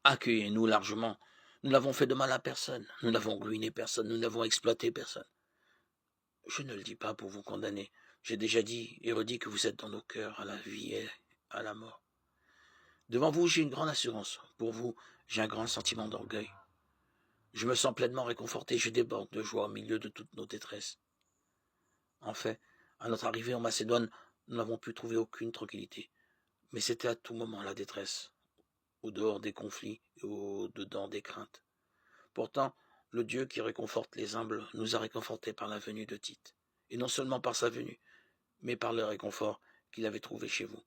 Accueillez-nous largement. Nous n'avons fait de mal à personne. Nous n'avons ruiné personne. Nous n'avons exploité personne. Je ne le dis pas pour vous condamner. J'ai déjà dit et redit que vous êtes dans nos cœurs, à la vie et à la mort. Devant vous, j'ai une grande assurance. Pour vous, j'ai un grand sentiment d'orgueil. Je me sens pleinement réconforté, je déborde de joie au milieu de toutes nos détresses. En fait, à notre arrivée en Macédoine, nous n'avons pu trouver aucune tranquillité. Mais c'était à tout moment la détresse, au dehors des conflits et au dedans des craintes. Pourtant, le Dieu qui réconforte les humbles nous a réconfortés par la venue de Tite. Et non seulement par sa venue, mais par le réconfort qu'il avait trouvé chez vous.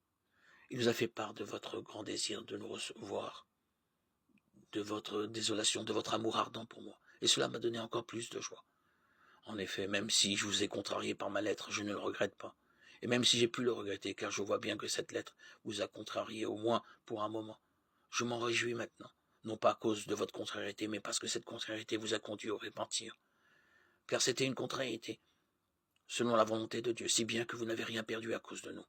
Il nous a fait part de votre grand désir de nous recevoir, de votre désolation, de votre amour ardent pour moi. Et cela m'a donné encore plus de joie. En effet, même si je vous ai contrarié par ma lettre, je ne le regrette pas. Et même si j'ai pu le regretter, car je vois bien que cette lettre vous a contrarié au moins pour un moment, je m'en réjouis maintenant, non pas à cause de votre contrariété, mais parce que cette contrariété vous a conduit au repentir. Car c'était une contrariété, selon la volonté de Dieu, si bien que vous n'avez rien perdu à cause de nous.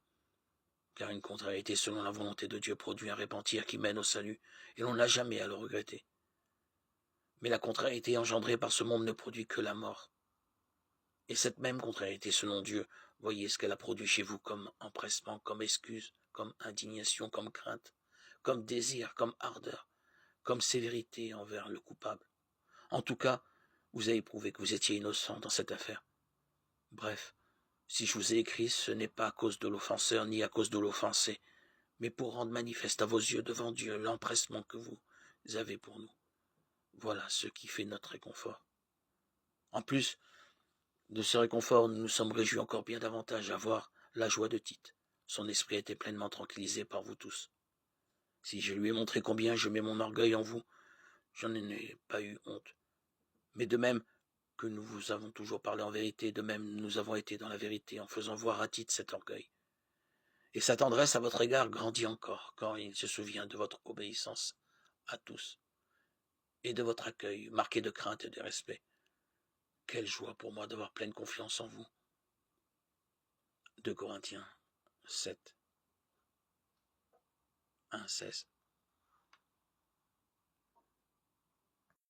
Car une contrariété selon la volonté de Dieu produit un repentir qui mène au salut, et l'on n'a jamais à le regretter. Mais la contrariété engendrée par ce monde ne produit que la mort. Et cette même contrariété selon Dieu, voyez ce qu'elle a produit chez vous comme empressement, comme excuse, comme indignation, comme crainte, comme désir, comme ardeur, comme sévérité envers le coupable. En tout cas, vous avez prouvé que vous étiez innocent dans cette affaire. Bref, si je vous ai écrit, ce n'est pas à cause de l'offenseur ni à cause de l'offensé, mais pour rendre manifeste à vos yeux devant Dieu l'empressement que vous avez pour nous. Voilà ce qui fait notre réconfort. En plus de ce réconfort, nous nous sommes réjouis encore bien davantage à voir la joie de Tite. Son esprit était pleinement tranquillisé par vous tous. Si je lui ai montré combien je mets mon orgueil en vous, je n'en ai pas eu honte. Mais de même que nous vous avons toujours parlé en vérité, de même nous avons été dans la vérité en faisant voir à Tite cet orgueil. Et sa tendresse à votre égard grandit encore quand il se souvient de votre obéissance à tous et de votre accueil marqué de crainte et de respect. Quelle joie pour moi d'avoir pleine confiance en vous. 2 Corinthiens 7, 1, 16.